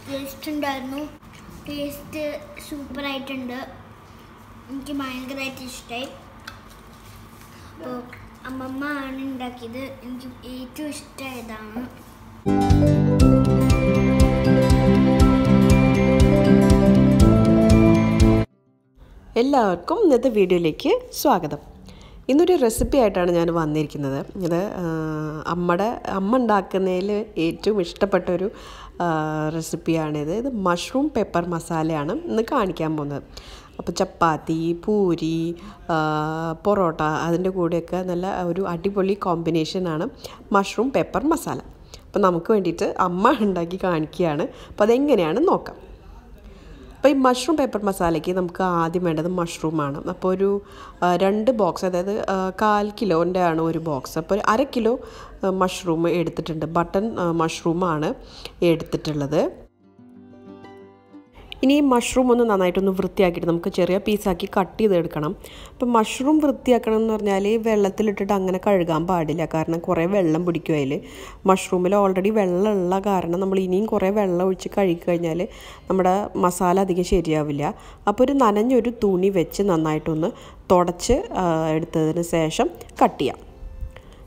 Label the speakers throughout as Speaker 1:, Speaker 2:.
Speaker 1: Taste ഉണ്ടായിരുന്നു. Taste സൂപ്പറായിട്ടുണ്ട്. എനിക്ക് ഭയങ്കരമായിട്ട് ഇഷ്ടമായി. അപ്പോൾ അമ്മമ്മ ആണ് ഉണ്ടാക്കിയത്. എനിക്ക് ഏറ്റവും ഇഷ്ടമായതാണ്.
Speaker 2: എല്ലാവർക്കും ഇന്നത്തെ വീഡിയോയിലേക്ക് സ്വാഗതം. ഇന്നൊരു റെസിപ്പി ആയിട്ടാണ് ഞാൻ വന്നിരിക്കുന്നത്. ഇത് അമ്മ ഉണ്ടാക്കുന്നതിൽ ഏറ്റവും ഇഷ്ടപ്പെട്ടൊരു റെസിപ്പിയാണിത്. ഇത് മഷ്റൂം പെപ്പർ മസാലയാണ് ഇന്ന് കാണിക്കാൻ പോകുന്നത്. അപ്പോൾ ചപ്പാത്തി, പൂരി, പൊറോട്ട അതിൻ്റെ കൂടെയൊക്കെ നല്ല ഒരു അടിപൊളി കോമ്പിനേഷനാണ് മഷ്റൂം പെപ്പർ മസാല. അപ്പോൾ നമുക്ക് വേണ്ടിയിട്ട് അമ്മ ഉണ്ടാക്കി കാണിക്കുകയാണ്. അപ്പോൾ അതെങ്ങനെയാണ് നോക്കാം. അപ്പോൾ ഈ മഷ്റൂം പെപ്പർ മസാലയ്ക്ക് നമുക്ക് ആദ്യം വേണ്ടത് മഷ്റൂമാണ്. അപ്പോൾ ഒരു 2 ബോക്സ്, അതായത് 1/4 കിലോൻ്റെ ആണ് ഒരു ബോക്സ്. അപ്പോൾ 1/2 കിലോ മഷ്റൂം എടുത്തിട്ടുണ്ട്. ബട്ടൺ മഷ്റൂമാണ് എടുത്തിട്ടുള്ളത്. ഇനി ഈ മഷ്റൂം ഒന്ന് നന്നായിട്ടൊന്ന് വൃത്തിയാക്കിയിട്ട് നമുക്ക് ചെറിയ പീസാക്കി കട്ട് ചെയ്തെടുക്കണം. അപ്പോൾ മഷ്റൂം വൃത്തിയാക്കണം എന്ന് പറഞ്ഞാൽ വെള്ളത്തിലിട്ടിട്ട് അങ്ങനെ കഴുകാൻ പാടില്ല. കാരണം കുറേ വെള്ളം പിടിക്കും അതിൽ. മഷ്റൂമിൽ ഓൾറെഡി വെള്ളമുള്ള കാരണം നമ്മൾ ഇനിയും കുറേ വെള്ളം ഒഴിച്ച് കഴുകി കഴിഞ്ഞാൽ നമ്മുടെ മസാല അധികം ശരിയാവില്ല. അപ്പോൾ ഒരു നനഞ്ഞൊരു തുണി വെച്ച് നന്നായിട്ടൊന്ന് തുടച്ച് എടുത്തതിന് ശേഷം കട്ട് ചെയ്യാം.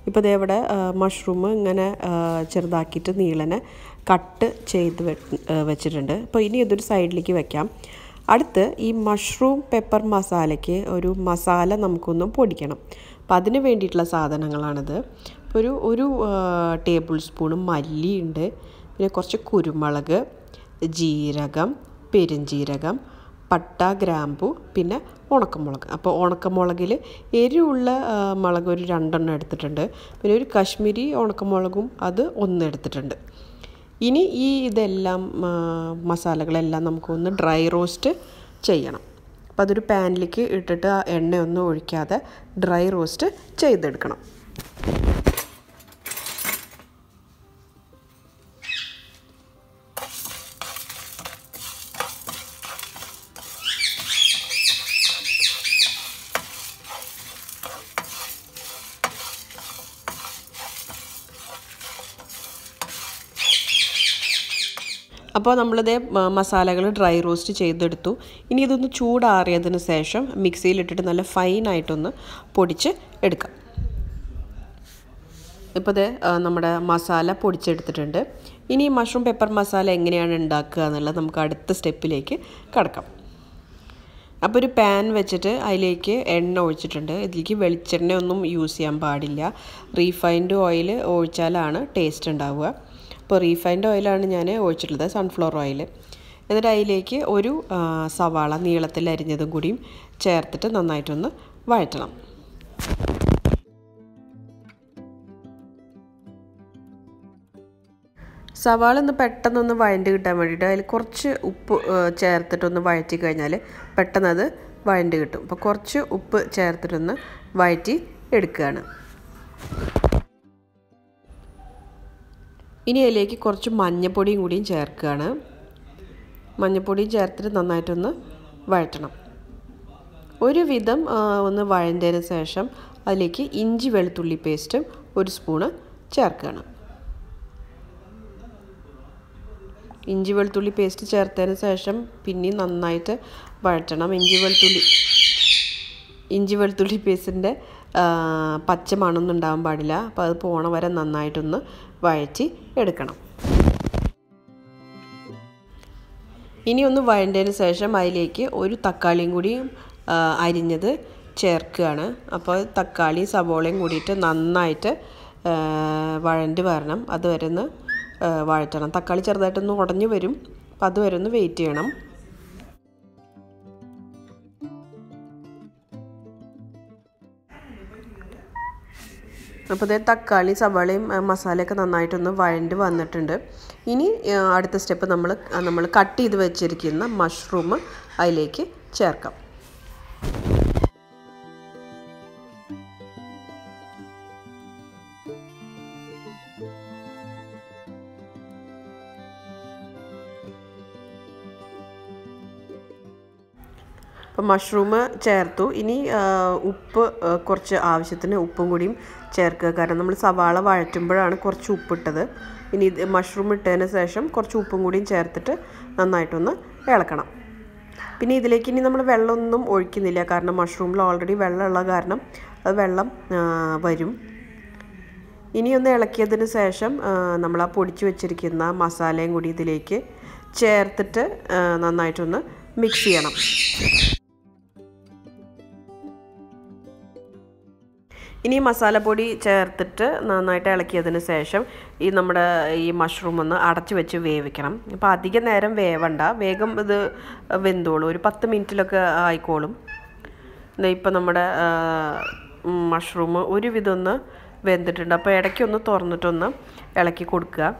Speaker 2: ഇപ്പോൾ ദേ ഇവിടെ മഷ്റൂം ഇങ്ങനെ ചെറുതാക്കിയിട്ട് നീളനെ കട്ട് ചെയ്ത് വെച്ചിട്ടുണ്ട്. അപ്പോൾ ഇനി ഇതൊരു സൈഡിലേക്ക് വെക്കാം. അടുത്ത് ഈ മഷ്റൂം പെപ്പർ മസാലയ്ക്ക് ഒരു മസാല നമുക്കൊന്ന് പൊടിക്കണം. അപ്പോൾ അതിന് വേണ്ടിയിട്ടുള്ള സാധനങ്ങളാണിത്. ഒരു ടേബിൾ സ്പൂൺ മല്ലിയുണ്ട്, പിന്നെ കുറച്ച് കുരുമുളക്, ജീരകം, പെരുംജീരകം, പട്ട, ഗ്രാമ്പു, പിന്നെ ഉണക്കമുളക്. അപ്പോൾ ഉണക്കമുളകിൽ എരിവുള്ള മുളക് ഒരു 2 എണ്ണം എടുത്തിട്ടുണ്ട്. പിന്നെ ഒരു കാശ്മീരി ഉണക്കമുളകും അത് 1 എടുത്തിട്ടുണ്ട്. ഇനി ഇതെല്ലാം മസാലകളെല്ലാം നമുക്കൊന്ന് ഡ്രൈ റോസ്റ്റ് ചെയ്യണം. അപ്പോൾ അതൊരു പാനിലേക്ക് ഇട്ടിട്ട് എണ്ണയൊന്നും ഒഴിക്കാതെ ഡ്രൈ റോസ്റ്റ് ചെയ്തെടുക്കണം. അപ്പോൾ നമ്മളിതേ മസാലകൾ ഡ്രൈ റോസ്റ്റ് ചെയ്തെടുത്തു. ഇനി ഇതൊന്ന് ചൂടാറിയതിന് ശേഷം മിക്സിയിലിട്ടിട്ട് നല്ല ഫൈനായിട്ടൊന്ന് പൊടിച്ച് എടുക്കാം. ഇപ്പോൾ ഇത് നമ്മുടെ മസാല പൊടിച്ചെടുത്തിട്ടുണ്ട്. ഇനി മഷ്റൂം പെപ്പർ മസാല എങ്ങനെയാണ് ഉണ്ടാക്കുക എന്നുള്ളത് നമുക്ക് അടുത്ത സ്റ്റെപ്പിലേക്ക് കടക്കാം. അപ്പോൾ ഒരു പാൻ വെച്ചിട്ട് അതിലേക്ക് എണ്ണ ഒഴിച്ചിട്ടുണ്ട്. ഇതിലേക്ക് വെളിച്ചെണ്ണയൊന്നും യൂസ് ചെയ്യാൻ പാടില്ല. റീഫൈൻഡ് ഓയിൽ ഒഴിച്ചാലാണ് ടേസ്റ്റ് ഉണ്ടാവുക. ഇപ്പോൾ റീഫൈൻഡ് ഓയിലാണ് ഞാൻ ഒഴിച്ചിട്ടുള്ളത്, സൺഫ്ലവർ ഓയിൽ. എന്നിട്ട് അതിലേക്ക് ഒരു സവാള നീളത്തിൽ അരിഞ്ഞതും കൂടിയും ചേർത്തിട്ട് നന്നായിട്ടൊന്ന് വഴറ്റണം. സവാള ഒന്ന് പെട്ടെന്നൊന്ന് വഴണ്ട് കിട്ടാൻ വേണ്ടിയിട്ട് അതിൽ കുറച്ച് ഉപ്പ് ചേർത്തിട്ടൊന്ന് വഴറ്റി കഴിഞ്ഞാൽ പെട്ടെന്നത് വഴണ്ട് കിട്ടും. അപ്പോൾ കുറച്ച് ഉപ്പ് ചേർത്തിട്ടൊന്ന് വഴറ്റി എടുക്കുകയാണ്. ഇനി അതിലേക്ക് കുറച്ച് മഞ്ഞൾപ്പൊടിയും കൂടിയും ചേർക്കുകയാണ്. മഞ്ഞൾപ്പൊടിയും ചേർത്തിട്ട് നന്നായിട്ടൊന്ന് വഴറ്റണം. ഒരുവിധം ഒന്ന് വഴണ്ടതിന് ശേഷം അതിലേക്ക് ഇഞ്ചി വെളുത്തുള്ളി പേസ്റ്റും 1 സ്പൂണ് ചേർക്കുകയാണ്. ഇഞ്ചി വെളുത്തുള്ളി പേസ്റ്റ് ചേർത്തതിന് ശേഷം പിന്നെയും നന്നായിട്ട് വഴറ്റണം. ഇഞ്ചി വെളുത്തുള്ളി പേസ്റ്റിൻ്റെ പച്ച മണമൊന്നും ഉണ്ടാകാൻ പാടില്ല. അപ്പോൾ അത് പോണ വരെ നന്നായിട്ടൊന്ന് വഴറ്റി എടുക്കണം. ഇനി ഒന്ന് വഴണ്ടതിന് ശേഷം അതിലേക്ക് ഒരു തക്കാളിയും കൂടി അരിഞ്ഞത് ചേർക്കുകയാണ്. അപ്പോൾ തക്കാളി സവോളയും കൂടിയിട്ട് നന്നായിട്ട് വഴണ്ട് വരണം. അതുവരെ ഒന്ന് വഴറ്റണം. തക്കാളി ചെറുതായിട്ടൊന്ന് ഉടഞ്ഞു വരും. അപ്പോൾ അതുവരെ ഒന്ന് വെയിറ്റ് ചെയ്യണം. അപ്പോൾ ഇതേ തക്കാളി സവാളയും മസാലയൊക്കെ നന്നായിട്ടൊന്ന് വഴണ്ട് വന്നിട്ടുണ്ട്. ഇനി അടുത്ത സ്റ്റെപ്പ് നമ്മൾ കട്ട് ചെയ്ത് വെച്ചിരിക്കുന്ന മഷ്റൂം അതിലേക്ക് ചേർക്കാം. അപ്പോൾ മഷ്റൂം ചേർത്തു. ഇനി ഉപ്പ് കുറച്ച് ആവശ്യത്തിന് ഉപ്പും കൂടിയും ചേർക്കുക. കാരണം നമ്മൾ സവാള വഴറ്റുമ്പോഴാണ് കുറച്ച് ഉപ്പിട്ടത്. ഇനി ഇത് മഷ്റൂം ഇട്ടതിന് ശേഷം കുറച്ച് ഉപ്പും കൂടിയും ചേർത്തിട്ട് നന്നായിട്ടൊന്ന് ഇളക്കണം. പിന്നെ ഇതിലേക്ക് ഇനി നമ്മൾ വെള്ളമൊന്നും ഒഴിക്കുന്നില്ല. കാരണം മഷ്റൂമിൽ ഓൾറെഡി വെള്ളമുള്ള കാരണം അത് വെള്ളം വരും. ഇനി ഒന്ന് ഇളക്കിയതിന് ശേഷം നമ്മൾ ആ പൊടിച്ച് വെച്ചിരിക്കുന്ന മസാലയും കൂടി ഇതിലേക്ക് ചേർത്തിട്ട് നന്നായിട്ടൊന്ന് മിക്സ് ചെയ്യണം. ഇനി മസാലപ്പൊടി ചേർത്തിട്ട് നന്നായിട്ട് ഇളക്കിയതിന് ശേഷം നമ്മുടെ ഈ മഷ്റൂം ഒന്ന് അടച്ച് വെച്ച് വേവിക്കണം. അപ്പോൾ അധികം നേരം വേവണ്ട, വേഗം ഇത് വെന്തോളും. ഒരു 10 മിനിറ്റിലൊക്കെ ആയിക്കോളും. ഇപ്പം നമ്മുടെ മഷ്റൂം ഒരുവിധം ഒന്ന് വെന്തിട്ടുണ്ട്. അപ്പോൾ ഇടയ്ക്കൊന്ന് തുറന്നിട്ടൊന്ന് ഇളക്കി കൊടുക്കുക.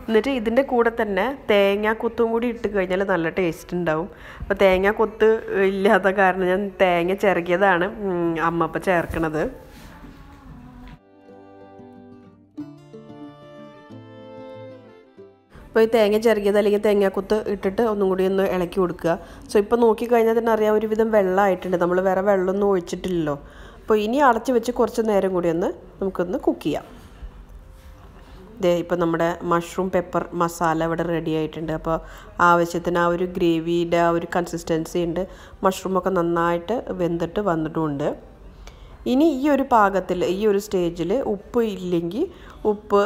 Speaker 2: എന്നിട്ട് ഇതിൻ്റെ കൂടെ തന്നെ തേങ്ങാക്കൊത്തും കൂടി ഇട്ട് കഴിഞ്ഞാൽ നല്ല ടേസ്റ്റ് ഉണ്ടാവും. അപ്പോൾ തേങ്ങാക്കൊത്ത് ഇല്ലാത്ത കാരണം ഞാൻ തേങ്ങ ചിരകിയതാണ് അമ്മ അപ്പം ചേർക്കണത്. അപ്പോൾ ഈ തേങ്ങ ചിരകിയത് അല്ലെങ്കിൽ തേങ്ങാക്കൊത്ത് ഇട്ടിട്ട് ഒന്നും കൂടി ഒന്ന് ഇളക്കി കൊടുക്കുക. സോ ഇപ്പോൾ നോക്കിക്കഴിഞ്ഞാൽ തന്നെ അറിയാം ഒരുവിധം വെള്ളമായിട്ടുണ്ട്. നമ്മൾ വേറെ വെള്ളമൊന്നും ഒഴിച്ചിട്ടില്ലല്ലോ. അപ്പോൾ ഇനി അടച്ച് വെച്ച് കുറച്ച് നേരം കൂടി നമുക്കൊന്ന് കുക്ക് ചെയ്യാം. ഇപ്പോൾ നമ്മുടെ മഷ്റൂം പെപ്പർ മസാല ഇവിടെ റെഡി ആയിട്ടുണ്ട്. അപ്പോൾ ആവശ്യത്തിന് ആ ഒരു ഗ്രേവിയുടെ ആ ഒരു കൺസിസ്റ്റൻസി ഉണ്ട്. മഷ്റൂമൊക്കെ നന്നായിട്ട് വെന്തിട്ട് വന്നിട്ടുമുണ്ട്. ഇനി ഈ ഒരു പാകത്തിൽ ഈ ഒരു സ്റ്റേജിൽ ഉപ്പ് ഇല്ലെങ്കിൽ ഉപ്പ്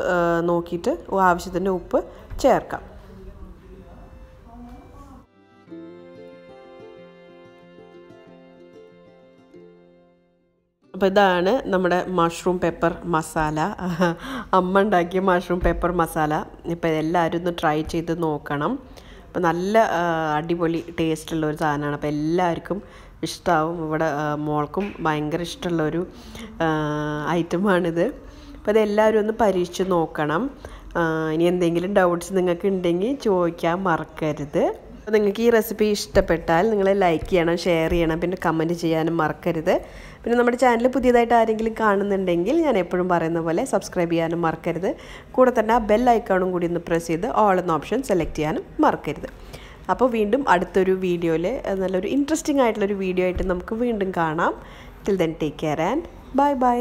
Speaker 2: നോക്കിയിട്ട് ആവശ്യത്തിന് ഉപ്പ് ചേർക്കാം. അപ്പോൾ ഇതാണ് നമ്മുടെ മഷ്റൂം പെപ്പർ മസാല. അമ്മ ഉണ്ടാക്കിയ മഷ്റൂം പെപ്പർ മസാല. ഇപ്പോൾ എല്ലാവരും ഒന്ന് ട്രൈ ചെയ്ത് നോക്കണം. അപ്പോൾ നല്ല അടിപൊളി ടേസ്റ്റുള്ള ഒരു സാധനമാണ്. അപ്പോൾ എല്ലാവർക്കും ഇഷ്ടമാവും. ഇവിടെ മോൾക്കും ഭയങ്കര ഇഷ്ടമുള്ളൊരു ഐറ്റമാണിത്. അപ്പോൾ അതെല്ലാവരും ഒന്ന് പരീക്ഷിച്ച് നോക്കണം. ഇനി എന്തെങ്കിലും ഡൗട്ട്സ് നിങ്ങൾക്ക് ഉണ്ടെങ്കിൽ ചോദിക്കാൻ മറക്കരുത്. അപ്പോൾ നിങ്ങൾക്ക് ഈ റെസിപ്പി ഇഷ്ടപ്പെട്ടാൽ നിങ്ങൾ ലൈക്ക് ചെയ്യണം, ഷെയർ ചെയ്യണം, പിന്നെ കമൻറ്റ് ചെയ്യാനും മറക്കരുത്. പിന്നെ നമ്മുടെ ചാനൽ പുതിയതായിട്ട് ആരെങ്കിലും കാണുന്നുണ്ടെങ്കിൽ ഞാൻ എപ്പോഴും പറയുന്ന പോലെ സബ്സ്ക്രൈബ് ചെയ്യാനും മറക്കരുത്. കൂടെ തന്നെ ആ ബെൽ ഐക്കണും കൂടി ഒന്ന് പ്രസ് ചെയ്ത് ഓൾ എന്ന ഓപ്ഷൻ സെലക്ട് ചെയ്യാനും മറക്കരുത്. അപ്പോൾ വീണ്ടും അടുത്തൊരു വീഡിയോയിൽ നല്ലൊരു ഇൻട്രസ്റ്റിംഗ് ആയിട്ടുള്ളൊരു വീഡിയോ ആയിട്ട് നമുക്ക് വീണ്ടും കാണാം. Till then take care and bye bye.